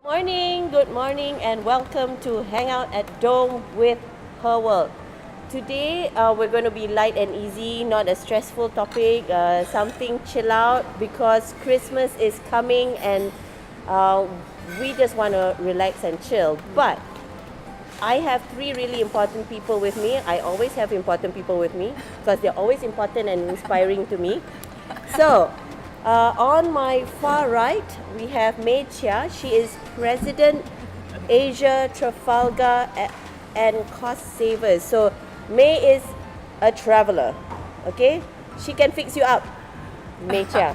Good morning, and welcome to Hang Out at Dome with Her World. Today, we're going to be light and easy, not a stressful topic, something chill out because Christmas is coming and we just want to relax and chill. But I have three really important people with me. I always have important people with me because they're always important and inspiring to me. So, on my far right, we have Mae Cheah. She is President Asia Trafalgar and Cost Savers. So, Mae is a traveler. Okay, she can fix you up. Mae Cheah.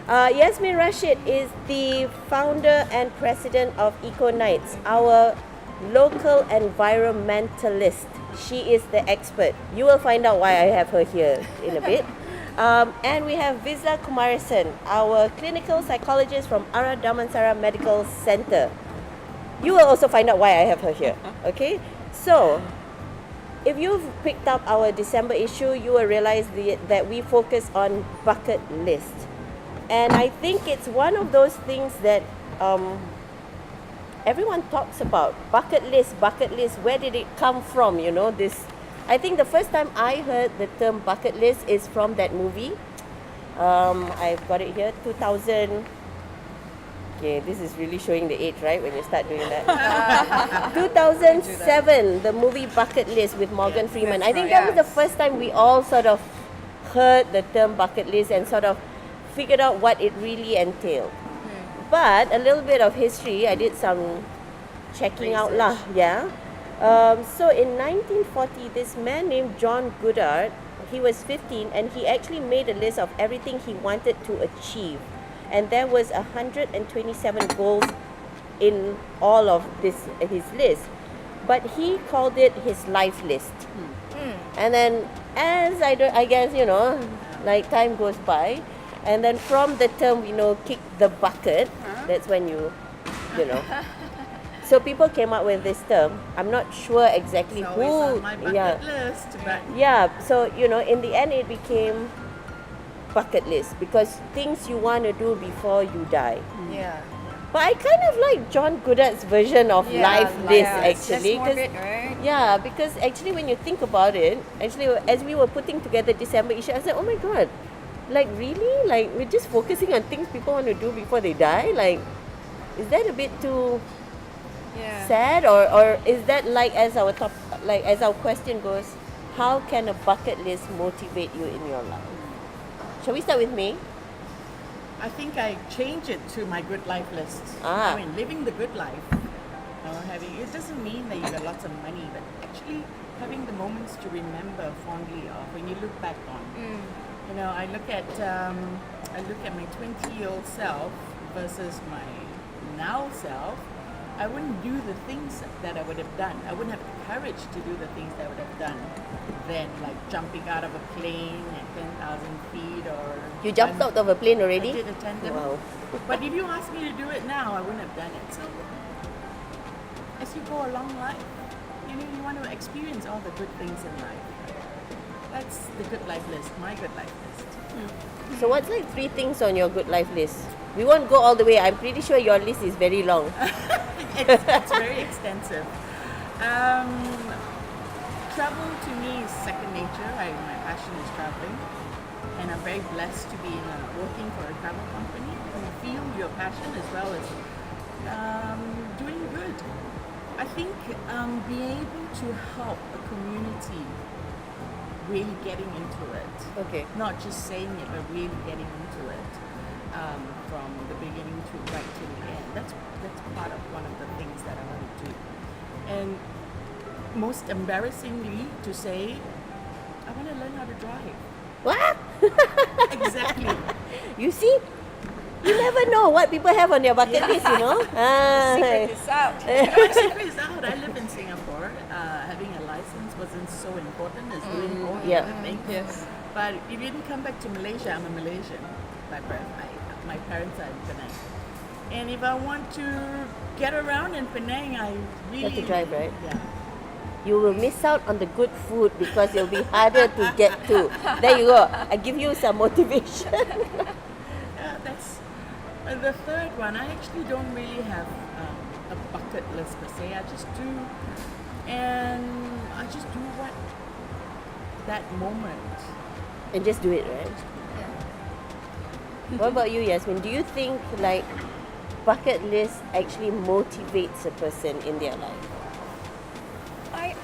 Yasmin Rasyid is the founder and president of Eco Knights, our local environmentalist. She is the expert. You will find out why I have her here in a bit. And we have Vizla Kumaresan, our clinical psychologist from Ara Damansara Medical Center. You will also find out why I have her here. Okay? So, if you've picked up our December issue, you will realize that we focus on bucket list. And I think it's one of those things that everyone talks about. Bucket list. Where did it come from? You know, this. I think the first time I heard the term bucket list is from that movie. I've got it here, 2000. Okay, this is really showing the age, right, when you start doing that. 2007, the movie Bucket List with Morgan Freeman. I think that was the first time we all sort of heard the term bucket list and sort of figured out what it really entailed. But a little bit of history, I did some checking out lah, yeah. So in 1940, this man named John Goodard, he was 15 and he actually made a list of everything he wanted to achieve. And there was 127 goals in all of his list. But he called it his life list. And then I guess, you know, like time goes by, and then from the term, you know, kick the bucket, that's when you know. So people came up with this term. I'm not sure exactly it's who. On my bucket list, but yeah. So you know, in the end, it became bucket list because things you want to do before you die. Yeah. But I kind of like John Goodard's version of life list actually. That's morbid, right? Yeah, because actually when you think about it, actually as we were putting together December issue, I said, oh my god, like really? Like we're just focusing on things people want to do before they die? Like, is that a bit too sad, or is that like as our question goes, how can a bucket list motivate you in your life? Shall we start with me? I think I change it to my good life list. Ah. I mean, living the good life. Having it doesn't mean that you got lots of money, but actually having the moments to remember fondly of when you look back on. You know, I look at my 20-year-old self versus my now self. I wouldn't do the things that I would have done. I wouldn't have the courage to do the things that I would have done then, like jumping out of a plane at 10,000 feet or... You jumped out of a plane already? I did a tandem. Wow. But if you ask me to do it now, I wouldn't have done it. So, as you go along life, you know, you want to experience all the good things in life. That's the good life list, my good life list. So what's like 3 things on your good life list? We won't go all the way. I'm pretty sure your list is very long. It's very extensive. Travel to me is second nature. My passion is traveling, and I'm very blessed to be working for a travel company who feel your passion as well as doing good. I think being able to help a community really getting into it. Okay. Not just saying it, but really getting into it from the beginning to right to the end. That's part of one of the things that I want to do. And most embarrassingly to say, I want to learn how to drive. What? Exactly. You see? You never know what people have on their bucket list, you know? Secret is out. My secret is out. I live in Singapore. Having a license wasn't so important as doing all the other things. Yes. But if you didn't come back to Malaysia, I'm a Malaysian by birth. My parents are in Penang. And if I want to get around in Penang, I really... have to drive, right? Yeah. You will miss out on the good food because it'll be harder to get to. There you go. I give you some motivation. That's The third one, I actually don't really have a bucket list per se. I just do, and I just do what that moment. And just do it, right? What about you, Yasmin? Do you think like bucket list actually motivates a person in their life?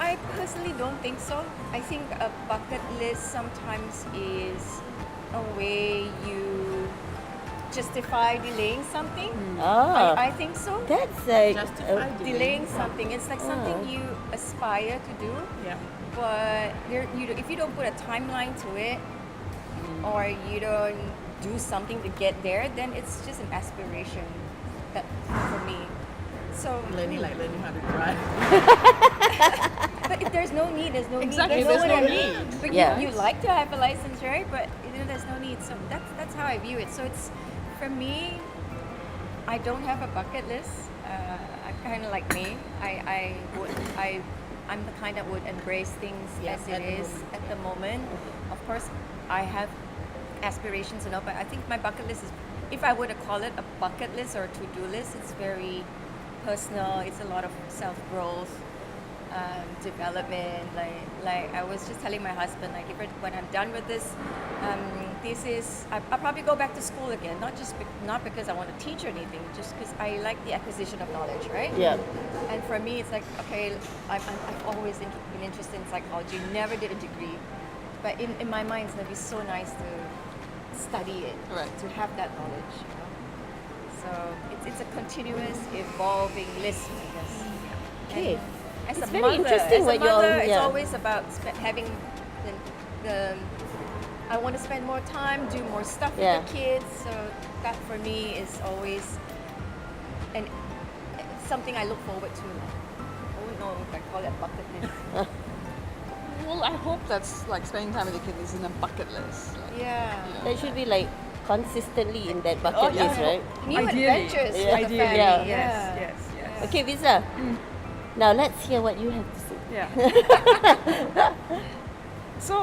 I personally don't think so. I think a bucket list sometimes is a way you justify delaying something. I think so. That's like Justify Delaying something. It's like something you aspire to do, Yeah. but if you don't put a timeline to it, or you don't do something to get there, then it's just an aspiration. That for me. So Learning how to drive. but if there's no need, there's no Exactly, need. there's no one- need. But Yeah. you like to have a license, right? But there's no need. So that's how I view it. So it's for me. I don't have a bucket list. I'm kind of like me. I'm the kind that would embrace things Yeah, as it is at the moment. Of course, I have aspirations and all, but I think my bucket list is, if I were to call it a bucket list or a to-do list, it's very personal. It's a lot of self-growth, development. Like I was just telling my husband, like when I'm done with this, I'll probably go back to school again. Not because I want to teach or anything, just because I like the acquisition of knowledge, right? Yeah. And for me, it's like, okay, I've always been interested in psychology. Never did a degree, but in my mind, it's gonna be so nice to study it, Right. to have that knowledge. You know? So it's a continuous, evolving list, I guess. Okay. And as It's a very mother, interesting as what a you're- mother, it's yeah. always about having the I want to spend more time, do more stuff Yeah. with the kids. So that for me is always something I look forward to. I wouldn't know if I call it bucket list. Well, I hope that's like spending time with the kids is in a bucket list. Like, Yeah. That should be like consistently in that bucket yeah. list, right? New Ideally. adventures Yeah. with the Ideally, family. yeah. yes, yes. Okay, Vizla. Now let's hear what you have to say. Yeah. So,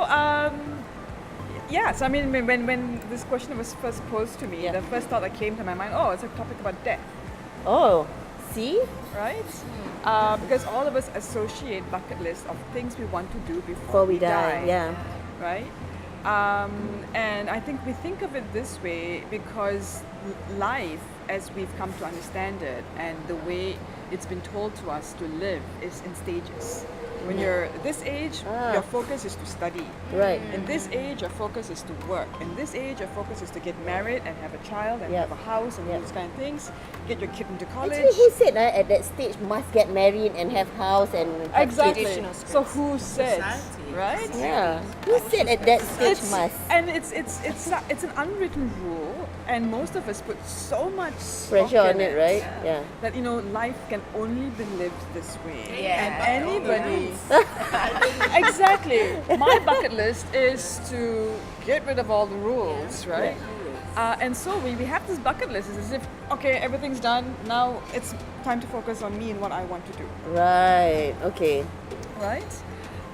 so I mean, when this question was first posed to me, Yeah. the first thought that came to my mind, it's a topic about death, Oh, see? right? Because all of us associate bucket lists of things we want to do Before before we die, yeah. right? And I think we think of it this way because life, as we've come to understand it, and the way it's been told to us to live, is in stages. When you're this age, your focus is to study. Right. In this age, your focus is to work. In this age, your focus is to get married and have a child and Yep. have a house and Yep. those kind of things. Get your kid into college. Actually, who said at that stage must get married and have house and have Exactly. Traditional So who said, Society. right? kids? Yeah. Who said at that stage must? And it's an unwritten rule, and most of us put so much stock Pressure on in it, right? Yeah. That life can only be lived this way. Yeah. And anybody exactly. My bucket list is to get rid of all the rules, right? And so we have this bucket list. It's as if, okay, everything's done. Now it's time to focus on me and what I want to do, Right. Okay. right?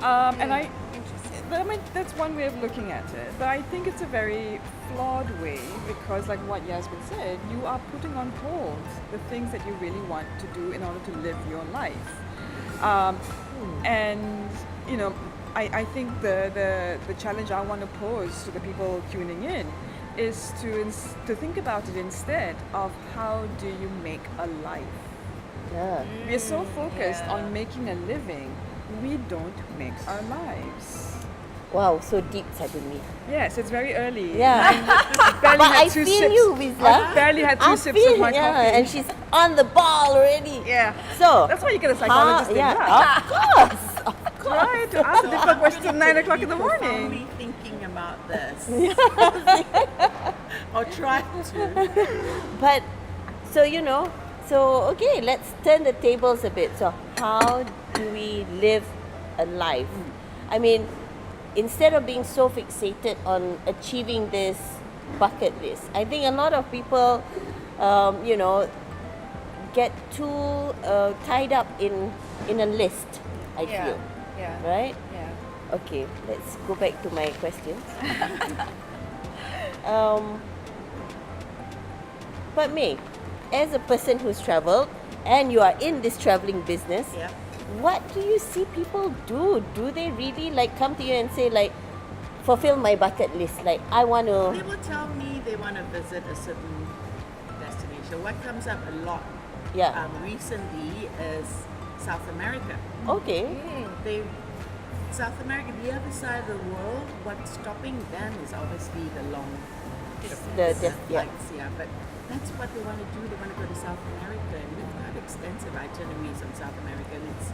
And I mean, that's one way of looking at it. But I think it's a very flawed way because, like what Yasmin said, you are putting on hold the things that you really want to do in order to live your life. And I think the challenge I want to pose to the people tuning in is to think about it instead of how do you make a life. Yeah. We are so focused on making a living, we don't make our lives. Wow, so deep suddenly. Yes, it's very early. Yeah. Barely But had I two feel sips. you, Vizla. I barely had two I sips feel, of my yeah, coffee. and she's on the ball already. Yeah. So That's why you get a psychologist in, yeah, huh? of course. Right, to ask difficult questions at 9 o'clock in the morning. Profoundly thinking about this. Or try to. But so okay, let's turn the tables a bit. So how do we live a life? I mean, instead of being so fixated on achieving this bucket list, I think a lot of people, get too tied up in a list. I feel, Yeah. right? Yeah. Okay, let's go back to my questions. But May, as a person who's traveled and you are in this traveling business, Yeah. what do you see people do? Do they really like come to you and say like, fulfill my bucket list? Like, I want They to, will tell me they want to visit a certain destination. What comes up a lot yeah. recently is South America. Okay. They South America, the other side of the world, what's stopping them is obviously the long The- distance yeah. flights, yeah. But that's what they want to do. They want to go to South America, and we've got extensive itineraries on South America, and it's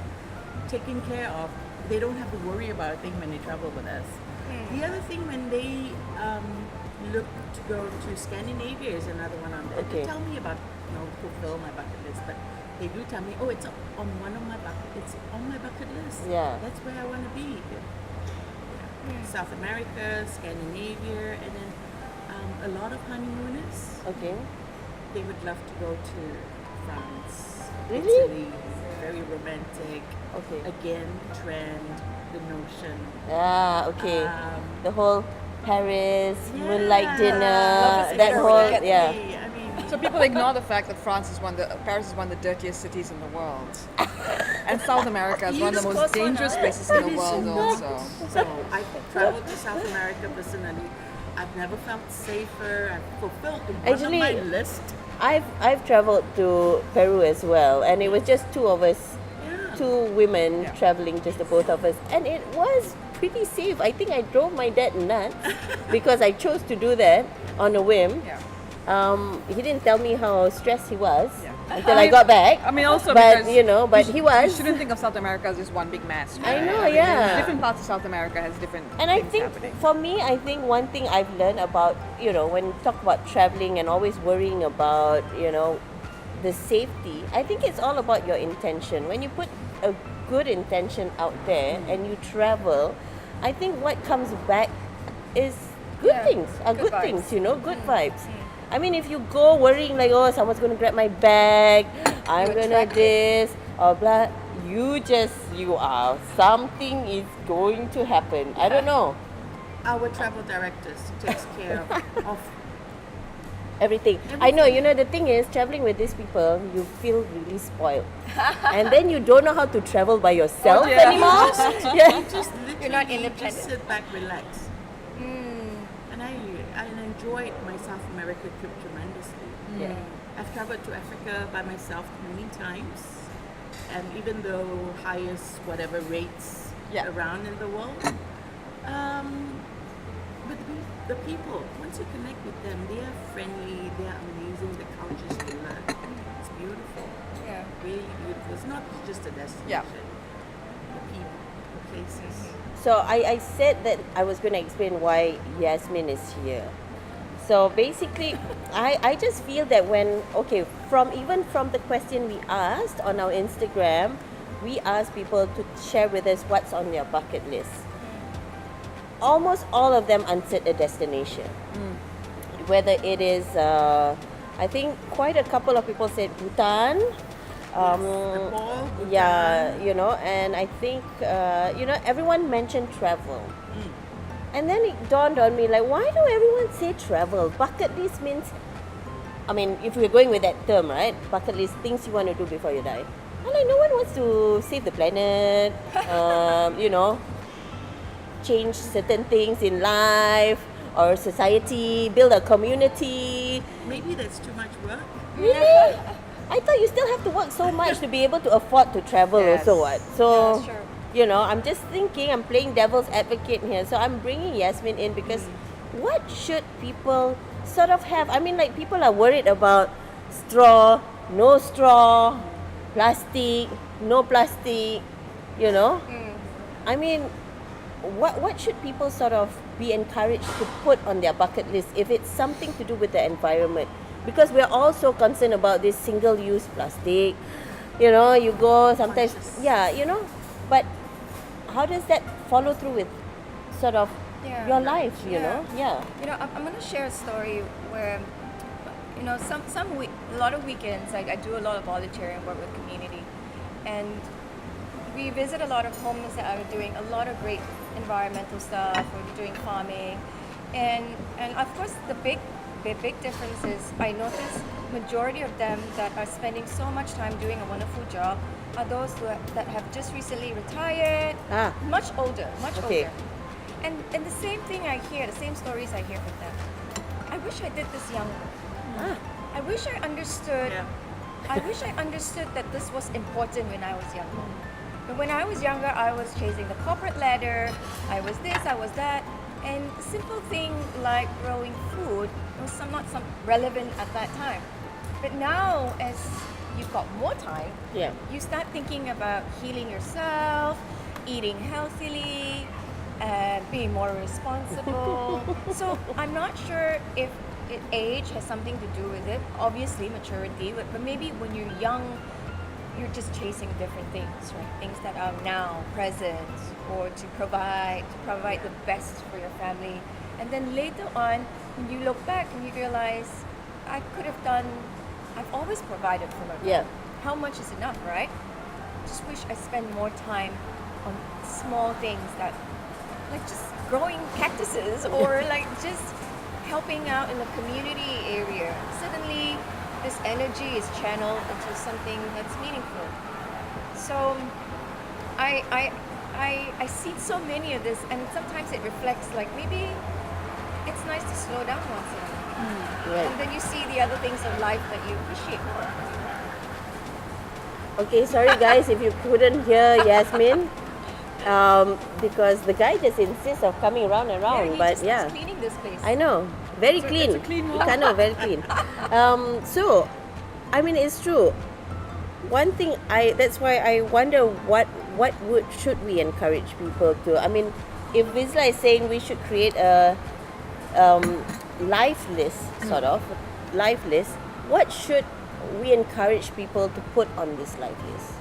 taken care of. They don't have to worry about a thing when they travel with us. The other thing, when they look to go to Scandinavia, is another one on there. Okay. They tell me about, fulfill my bucket list, but they do tell me, oh, it's on one of my bucket. It's on my bucket list. Yeah. That's where I want to be. Yeah. South America, Scandinavia, and then a lot of honeymooners. Okay. They would love to go to France, Really? Italy. Very romantic. Okay. Again, trend, the notion. Ah, okay. The whole Paris, moonlight Yeah. dinner, Love is that very whole, romantic. yeah. I mean, So people ignore the fact that Paris is one of the dirtiest cities in the world, and South America is one of the most dangerous places in the world also. so I traveled to South America personally. I've never felt safer. I've fulfilled one Actually, of my list. I've traveled to Peru as well, and it was just two of us, Yeah. two women Yeah. traveling, just the both of us, and it was pretty safe. I think I drove my dad nuts because I chose to do that on a whim. Yeah. He didn't tell me how stressed he was Yeah. until I got back. I mean, also but because but you he You was. shouldn't think of South America as just one big mass. I right? know, mean, yeah. Different parts of South America has different And I things think happening. for me, I think one thing I've learned about, when you talk about traveling and always worrying about, the safety, I think it's all about your intention. When you put a good intention out there and you travel, I think what comes back is good Yeah, things, good vibes. things, good vibes. I mean, if you go worrying like, oh, someone's going to grab my bag, I'm You going to attract this, or blah, something is going to happen. I don't know. Our travel directors takes care of Everything. I know, the thing is, traveling with these people, you feel really spoiled. And then you don't know how to travel by yourself Oh, dear. anymore. Yeah. just literally You're not just independent. sit back, relax. And I enjoyed my South America trip tremendously. Yeah. I've traveled to Africa by myself many times, and even though highest whatever rates Yeah. around in the world, but the people, once you connect with them, they are friendly, they are amazing. The cultures they learn, it's beautiful, Yeah. really beautiful. It's not just a destination. The people, the places. So I said that I was going to explain why Yasmin is here. So basically, I just feel that even from the question we asked on our Instagram, we asked people to share with us what's on their bucket list. Almost all of them answered a destination. Whether it is, I think quite a couple of people said Bhutan. Nepal, Bhutan. Yeah, and I think, everyone mentioned travel. And then it dawned on me, like, why do everyone say travel? Bucket list means, I mean, if we're going with that term, right? Bucket list, things you want to do before you die. I'm like, no one wants to save the planet, change certain things in life or society, build a community. Maybe that's too much work. Really? I thought you still have to work so much to be able to afford to travel Yes. also what? So, Yeah, sure. I'm just thinking, I'm playing devil's advocate here. So I'm bringing Yasmin in because what should people sort of have? I mean, like, people are worried about straw, no straw, plastic, no plastic, I mean, what should people sort of be encouraged to put on their bucket list if it's something to do with the environment? Because we're all so concerned about this single-use plastic. You go sometimes, Conscious. but how does that follow through with sort of Yeah. your life, Yeah. Yeah. I'm gonna share a story where, a lot of weekends, I do a lot of volunteering work with community, and we visit a lot of homes that are doing a lot of great environmental stuff. We're doing farming, and of course the big big difference is I notice majority of them that are spending so much time doing a wonderful job are those that have just recently retired, much older. Okay. And the same thing I hear, the same stories I hear from them. I wish I did this younger. I wish I understood. Yeah. I wish I understood that this was important when I was younger. But when I was younger, I was chasing the corporate ladder. I was this, I was that. And a simple thing like growing food was not relevant at that time. But now, as you've got more time, Yeah. you start thinking about healing yourself, eating healthily, being more responsible. So I'm not sure if age has something to do with it. Obviously, maturity, but maybe when you're young, you're just chasing different things, right? Things that are now present, or to provide the best for your family. And then later on, when you look back and you realize, I've always provided for my family. Yeah. How much is enough, right? Just wish I spend more time on small things that, like just growing cactuses or like just helping out in the community area. Suddenly, this energy is channeled into something that's meaningful. So, I see so many of this, and sometimes it reflects like maybe it's nice to slow down once in a while, Right. and then you see the other things of life that you appreciate more. Okay, sorry guys if you couldn't hear Yasmin, because the guy just insists of coming around and around. he But just yeah, is cleaning this place. I know, very So clean. it's a clean You one. can't know, very clean. So, I mean, it's true. One thing that's why I wonder what should we encourage people to? I mean, if Vizla is saying we should create a life list, sort of life list, what should we encourage people to put on this life list?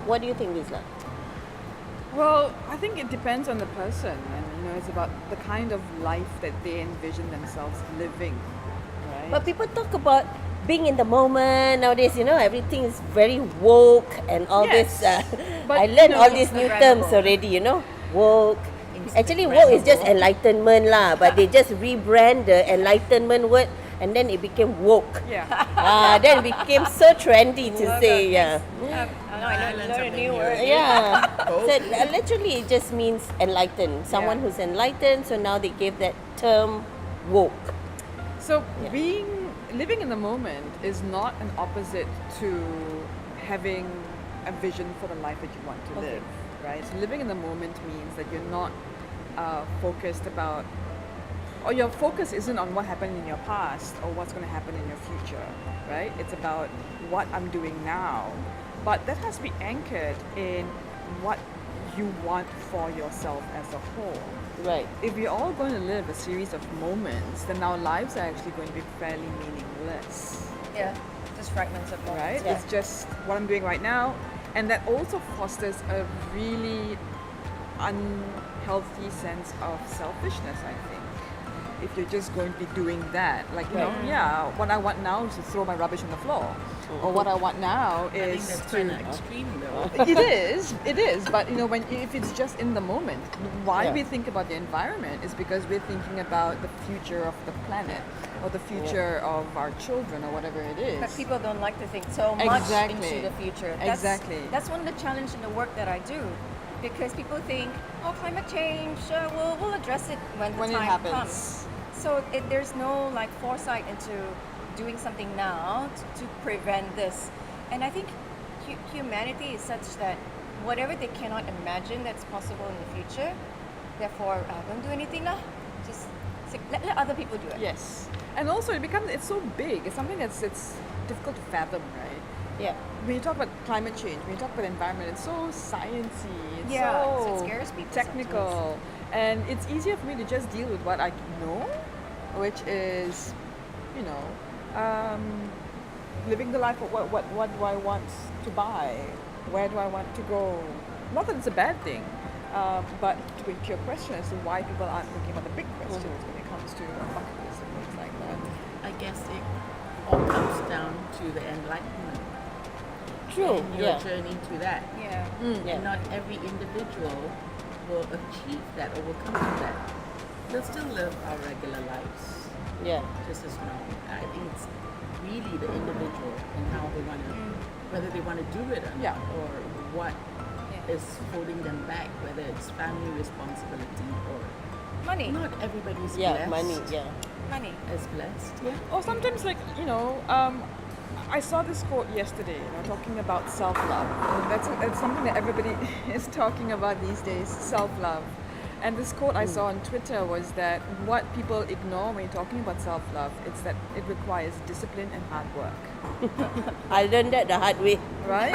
What do you think, Vizla? Well, I think it depends on the person, and it's about the kind of life that they envision themselves living, right? But people talk about being in the moment nowadays. Everything is very woke and all Yes, this. but, I learned all these new terms Instagrammable. already. Woke. Actually, woke is just enlightenment lah. But they just rebrand the enlightenment word, and then it became woke. yeah. Then it became so trendy to say. Yeah. I learned learned a something new new. word. Yeah. Woke. So literally, it just means enlightened. Someone Yeah. who's enlightened. So now they gave that term woke. So living in the moment is not an opposite to having a vision for the life that you want to live, right? So living in the moment means that you're not focused about, or your focus isn't on what happened in your past or what's going to happen in your future, right? It's about what I'm doing now, but that has to be anchored in what you want for yourself as a whole. Right. If we're all going to live a series of moments, then our lives are actually going to be fairly meaningless, Yeah, just fragments of moments. right? Yeah. It's just what I'm doing right now, and that also fosters a really unhealthy sense of selfishness, I think. If you're just going to be doing that, like what I want now is to throw my rubbish on the floor, or what I want now I think is that's to. kind of extreme though. It is. But if it's just in the moment, why Yeah. we think about the environment is because we're thinking about the future of the planet or the future of our children or whatever it is. But people don't like to think so much Exactly. into the future. Exactly. That's one of the challenges in the work that I do, because people think, climate change, we'll address it when the When it time happens. comes. So there's no foresight into doing something now to prevent this. And I think humanity is such that whatever they cannot imagine that's possible in the future, therefore don't do anything now. Just let other people do it. Yes. And also it's so big. It's something it's difficult to fathom, right? Yeah. When you talk about climate change, when you talk about environment, it's so sciencey. It's Yeah, so so it scares people technical, and it's easier for me to just deal with what I know, which is, living the life of what do I want to buy, where do I want to go. Not that it's a bad thing, but to your question as to why people aren't thinking about the big questions when it comes to bucket lists and things like that. I guess it all comes down to the enlightenment True. and your Yeah. journey to that. Yeah. Yeah. And not every individual will achieve that or will come to that. They'll still live our regular lives. Yeah. just as well. I think it's really the individual and how they want to, whether they want to do it or Yeah. not, or what Yeah. is holding them back, whether it's family responsibility or Money. not everybody's Yeah, blessed. money. Yeah. Money. Is blessed. Yeah. Or sometimes, like, I saw this quote yesterday, talking about self-love. And that's something that everybody is talking about these days, self-love. And this quote I saw on Twitter was that what people ignore when you're talking about self-love, it's that it requires discipline and hard work, I learned that the hard way. right?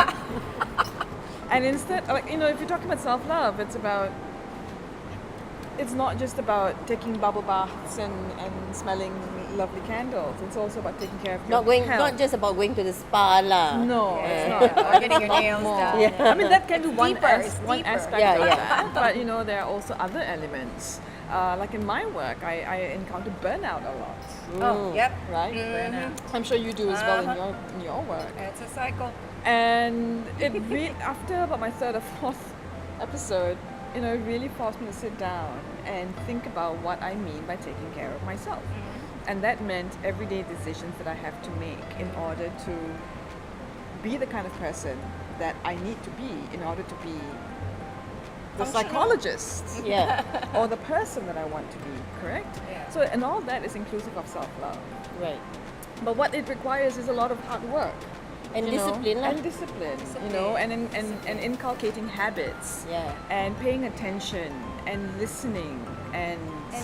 And instead, like, if you're talking about self-love, it's not just about taking bubble baths and smelling lovely candles. It's also about taking care of your health. Not just about going to the spa lah. No, Yeah. it's not. Or getting your nails done. Yeah. I mean, that can be one, deeper, it's one deeper. aspect Yeah, of yeah. that. But, there are also other elements. Like in my work, I encounter burnout a lot, Oh, yep. right? Burnout. I'm sure you do as well Uh-huh. in your work. It's a cycle. And it after about my third or fourth episode, it really forced me to sit down and think about what I mean by taking care of myself. And that meant everyday decisions that I have to make in order to be the kind of person that I need to be in order to be the psychologist Yeah. or the person that I want to be, correct? Yeah. So, and all that is inclusive of self-love. Right. But what it requires is a lot of hard work. And you know, discipline lah. and discipline, and inculcating habits, Yeah. and paying attention and listening and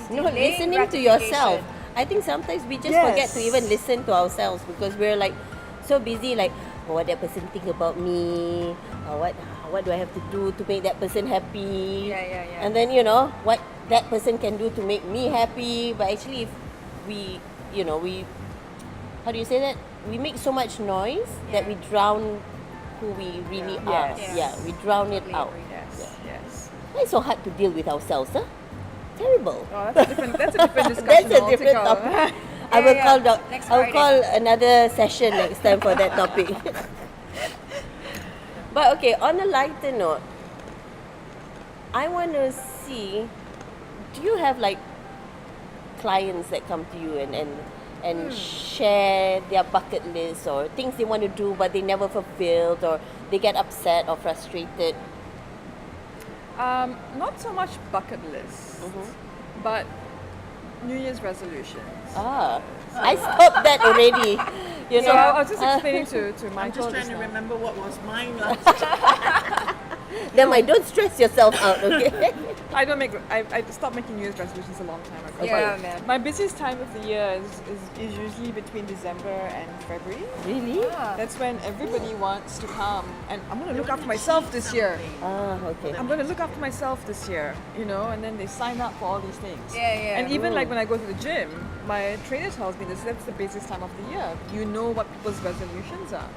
No, Delaying listening to yourself. gratification. I think sometimes we just Yes. forget to even listen to ourselves because we're like so busy, like, what that person think about me, what do I have to do to make that person happy? Yeah. And then what that person can do to make me happy. But actually, if we, how do you say that? We make so much noise that we drown who we really are. Yes. Yeah, we drown it Totally out. agree. yes. It's so hard to deal with ourselves, huh? Terrible. Oh, that's a different discussion. That's a different altogether. topic. I will Yeah. call Next I will Friday. call another session next time for that topic. But okay, on a lighter note, I want to see, do you have like clients that come to you and share their bucket list or things they want to do but they never fulfilled, or they get upset or frustrated? Not so much bucket lists, but New Year's resolutions. I stopped that already. So I was just explaining to I'm Michael just trying just to now. remember what was mine last. Then don't stress yourself out, okay? I stopped making New Year's resolutions a long time ago. Yeah, But man. my busiest time of the year is usually between December and February. Really? That's when everybody wants to come, and I'm going to look after myself this year. Okay. I'm going to look after myself this year, and then they sign up for all these things. Yeah. And even like when I go to the gym, my trainer tells me that's the busiest time of the year. You know what people's resolutions are.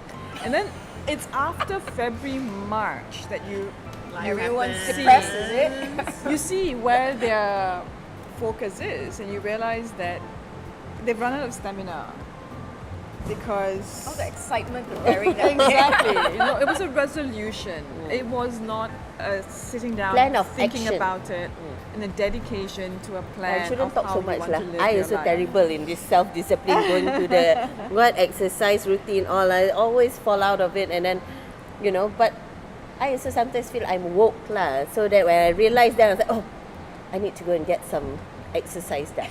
And then it's after February, March that you Everyone's happens. depressed, is it? you see where their focus is, and you realize that they've run out of stamina because All the excitement preparing them. exactly, it was a resolution. It was not a sitting down, Plan of thinking action. about it, and a dedication to a plan. I shouldn't of talk how so you much want lah. to live I your also life. terrible in this self-discipline, going to the exercise routine. All I always fall out of it, and then, But I also sometimes feel I'm woke lah. So that when I realize that, I was like, oh, I need to go and get some exercise done.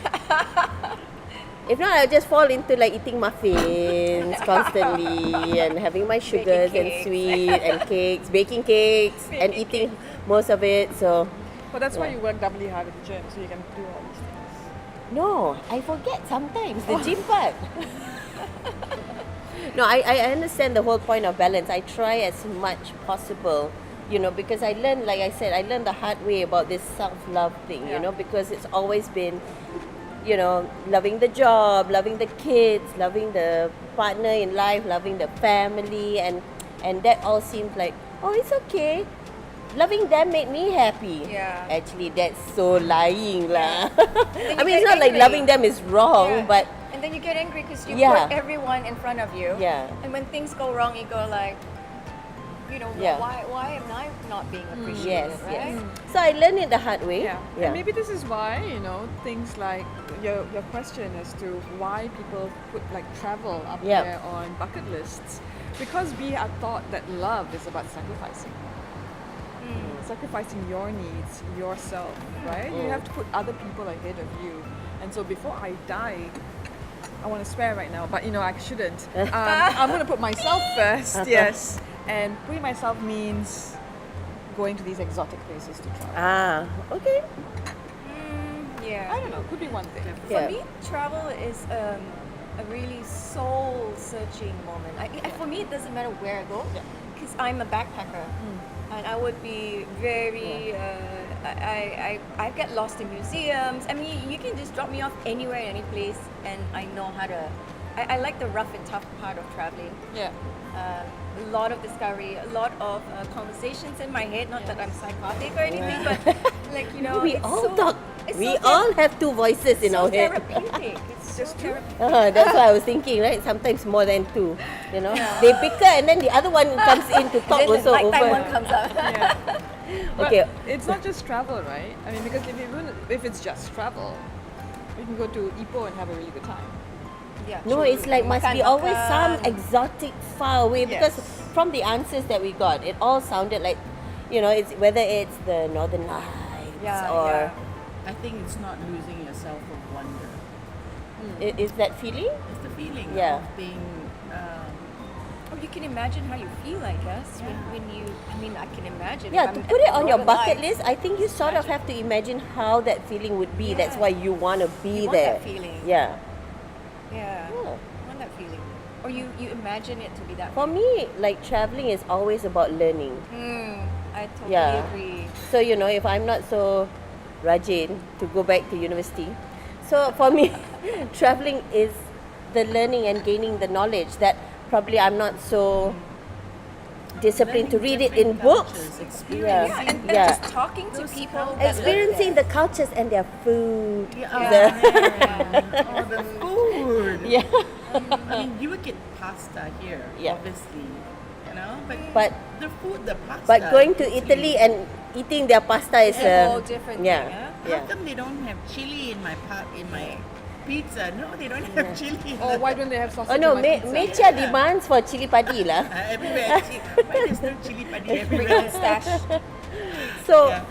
If not, I'll just fall into like eating muffins constantly and having my sugars and cakes. sweet and cakes, baking cakes and eating most of it. So. But that's why Yeah. you work doubly hard at the gym, so you can do all these things. No, I forget sometimes the gym part. No, I understand the whole point of balance. I try as much possible, because I learned, like I said, I learned the hard way about this self-love thing, Yeah. because it's always been, loving the job, loving the kids, loving the partner in life, loving the family, and that all seems like, oh, it's okay. Loving them made me happy. Yeah. Actually, that's so lying lah. Then I you mean, it's get not like angry. loving them is wrong, Yeah. but And then you get angry because you Yeah. put everyone in front of you. Yeah. And when things go wrong, you go like, Yeah. why am I not being appreciated? Yes, right? yes. So I learned it the hard way. Yeah. And maybe this is why, things like your question as to why people put like travel up Yep. there on bucket lists. Because we are taught that love is about sacrificing. Sacrificing your needs, yourself, right? You have to put other people ahead of you. And so before I die, I want to swear right now, but I shouldn't. I'm going to put myself first, yes. And putting myself means going to these exotic places to travel. Okay. Yeah. I don't know, could be one thing. Yeah. For me, travel is a really soul-searching moment. For me, it doesn't matter where I go, because I'm a backpacker, and I would be very. I get lost in museums. I mean, you can just drop me off anywhere, any place, and I know how to. I like the rough and tough part of traveling. Yeah. A lot of discovery, a lot of conversations in my head. Not that I'm psychotic or anything, but We it's all so- talk. it's We so all have two voices in so our head. therapeutic. It's just therapeutic. That's what I was thinking, right? Sometimes more than two. They bicker and then the other one comes in to talk Then the also nighttime over. one comes up. But Okay. it's not just travel, right? I mean, because if it's just travel, we can go to Ipoh and have a really good time. Yeah, No, true. it's like must be Makan, always some makan. exotic far away because Yes. from the answers that we got, it all sounded like, it's whether it's the Northern Lights Yeah, or yeah. I think it's not losing yourself of wonder. is that feeling? It's the feeling Yeah. of being. Oh, you can imagine how you feel, I guess, when you. I mean, I can imagine. Yeah, if to I'm put at it on your Northern bucket Lights. list, I think you sort of have to imagine how that feeling would be. That's Yeah. why you want to be You want there. that feeling. Yeah. Yeah. Yeah. I want that feeling. Or you imagine it to be that. For me, like traveling is always about learning. I totally Yeah. agree. So, if I'm not so rajin to go back to university, so for me, traveling is the learning and gaining the knowledge that probably I'm not so disciplined to read it in books. Experience. Yeah, and Yeah. just talking to Those people. cultures. that live Experiencing there. the cultures and their food. Yeah. Oh, the food. Yeah. I mean, you would get pasta here, Yeah. obviously, But the food, the pasta. But going to Italy and eating their pasta is It's a whole different yeah, thing, How yeah. come they don't have chili in my pizza? No, they don't have chili. Or why don't they have sausage Oh no, in my pizza? Mae Cheah demands for chili padi lah. Everywhere. Why there's no chili padi everywhere? Stash. So, Yeah.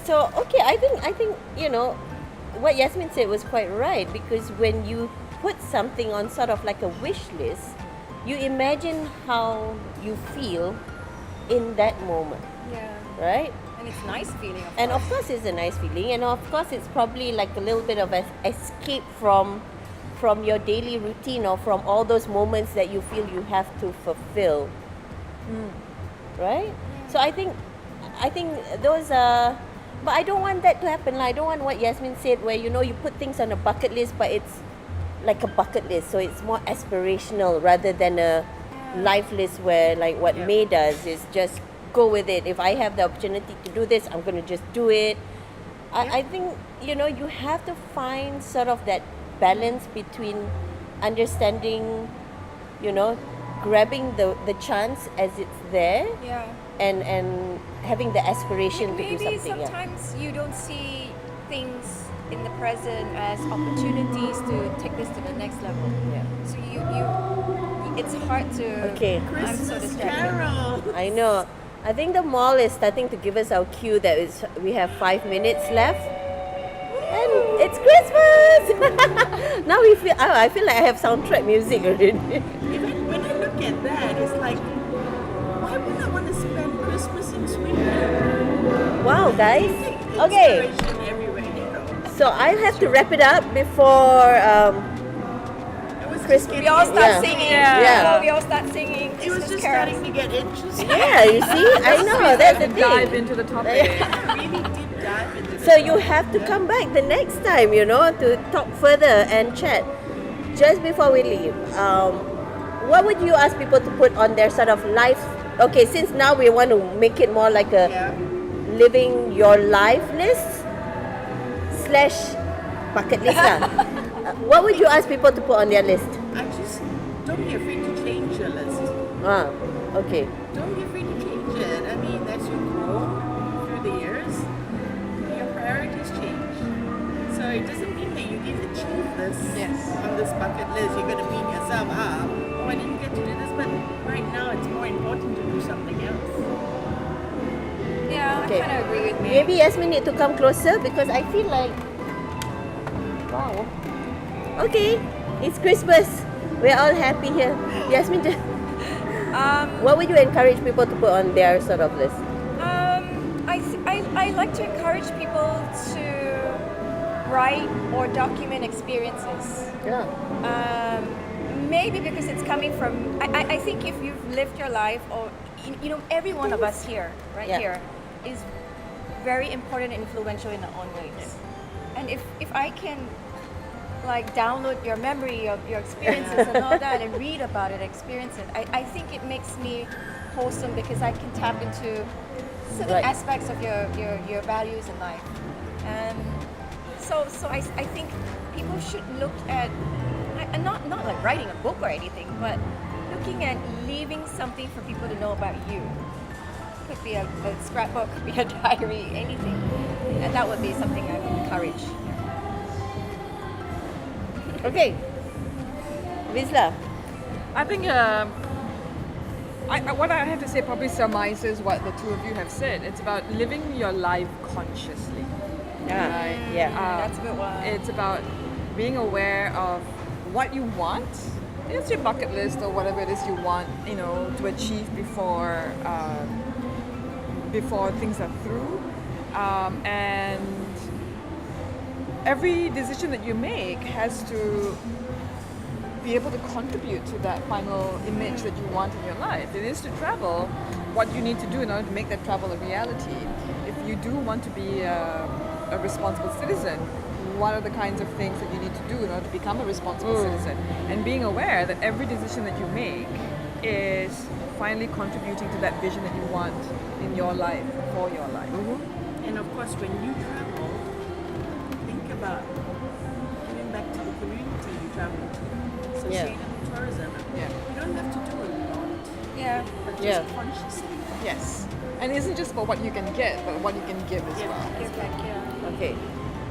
so okay, I think what Yasmin said was quite right, because when you put something on sort of like a wish list, you imagine how you feel in that moment, Yeah. right? And it's nice feeling. And of course, it's a nice feeling, and of course, it's probably like a little bit of an escape from your daily routine or from all those moments that you feel you have to fulfill, right? So I think those are, but I don't want that to happen. Like, I don't want what Yasmin said, where you put things on a bucket list, but it's like a bucket list, so it's more aspirational rather than a life list where like what Yeah. Mae does is just go with it. If I have the opportunity to do this, I'm going to just do it. I think you have to find sort of that balance between understanding, grabbing the chance as it's there, Yeah. and having the aspiration to do Maybe something. Yeah. sometimes you don't see things in the present as opportunities to take this to the next level. Yeah. So you it's hard to. Okay. I'm so Christmas distracted. Carol. I know. I think the mall is starting to give us our cue that we have 5 minutes left. And it's Christmas! Now I feel like I have soundtrack music already. Even when I look at that, it's like, why would I want to spend Christmas in Sweden? Wow, guys. Okay, Inspiration everywhere you go. so I'll have to wrap it up before It was Christmas. just We all start Yeah. singing. Yeah. Before we all start singing. It was Christmas just carols. starting to get interesting. yeah, you see, I know that's the Dive thing. into the topic. I really did dive into this. So you have to come back the next time, to talk further and chat. Just before we leave, what would you ask people to put on their sort of life? Okay, since now we want to make it more like a Yeah. living your life list / bucket list lah. What would you ask people to put on their list? I just don't be afraid to change your list. Okay. Don't be afraid to change this Yes. on this bucket list. You're going to beat yourself up. Oh, I didn't get to do this, but right now it's more important to do something else. Yeah, Okay. I kind of agree with me. Maybe Yasmin need to come closer because I feel like, wow. Okay, it's Christmas. We're all happy here. Yasmin, what would you encourage people to put on their sort of list? I like to encourage people to write or document experiences. Yeah. Maybe because it's coming from, I think if you've lived your life, or you know, every one of us here, right Yeah. here, is very important and influential in our own ways. And if I can like download your memory of your experiences and all that and read about it, experience it, I think it makes me wholesome because I can tap into certain Right. aspects of your values in life. And so I think people should look at, and not like writing a book or anything, but looking at leaving something for people to know about you. Could be a scrapbook, could be a diary, anything. And that would be something I would encourage. Okay. Vizla. I think what I have to say probably surmises what the two of you have said. It's about living your life consciously. Yeah. Right. Yeah. That's a good one. It's about being aware of what you want. It's your bucket list or whatever it is you want, you know, to achieve before things are through. And every decision that you make has to be able to contribute to that final image that you want in your life. It is to travel, what you need to do in order to make that travel a reality. If you do want to be a responsible citizen, what are the kinds of things that you need to do in order to become a responsible citizen? And being aware that every decision that you make is finally contributing to that vision that you want in your life, for your life. And of course, when you travel, think about giving back to the community you travel to. Sustainable tourism. Yeah. You don't have to do a lot, Yeah. but just Yeah. consciously. Yes. And it isn't just about what you can get, but what you can give as well. Give back, yeah. Okay.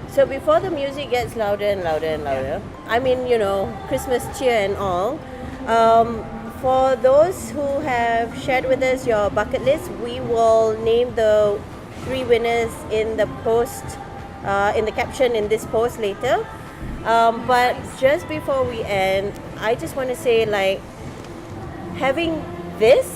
So before the music gets louder and louder and louder, I mean, you know, Christmas cheer and all, for those who have shared with us your bucket list, we will name the 3 winners in the post, in the caption in this post later. But just before we end, I just want to say, like, having this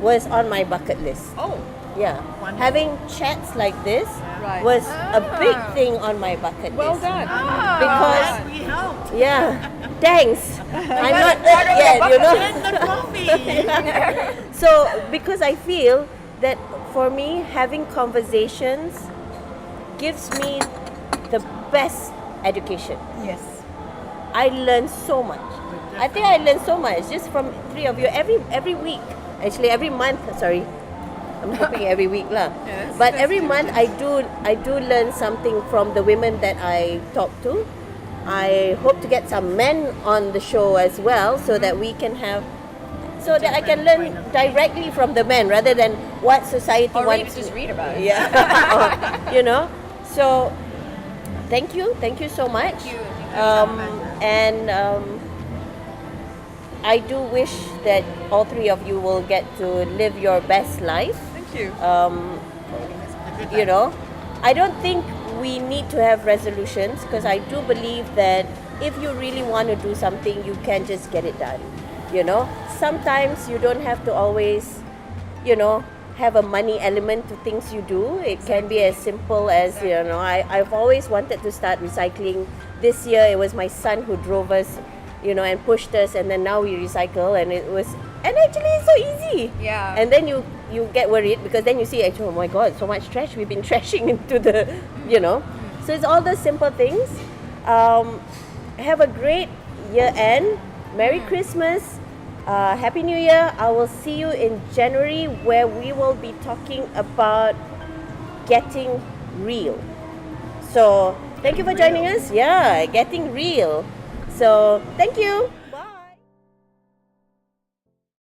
was on my bucket list. Oh, Yeah. Wonderful. Having chats like this right. was a big thing on my bucket Well list. done. Because, We helped. yeah, thanks. I'm not yet, you know. And the coffee. So, because I feel that for me, having conversations gives me the best education. Yes. I learn so much. I think I learn so much just from 3 of you every week. Actually, every month. Sorry, I'm hoping every week lah. Yes, But that's every good. month I do learn something from the women that I talk to. I hope to get some men on the show as well, so that we can have, so that I can learn directly from the men rather than what society Or maybe wants. just read about it. Yeah, Or, you know. So, thank you so much. Thank you. And I do wish that all 3 of you will get to live your best life. Thank you. You know, I don't think we need to have resolutions, because I do believe that if you really want to do something, you can just get it done. You know, sometimes you don't have to always, you know, have a money element to things you do. It can be as simple as, you know, I've always wanted to start recycling. This year it was my son who drove us, you know, and pushed us, and then now we recycle, and actually it's so easy. Yeah. And then you get worried, because then you see, actually, oh my God, so much trash we've been trashing into the, you know. So it's all those simple things. Have a great year end. Merry Christmas. Happy New Year. I will see you in January, where we will be talking about getting real. So thank you for joining us. Yeah, getting real. So thank you.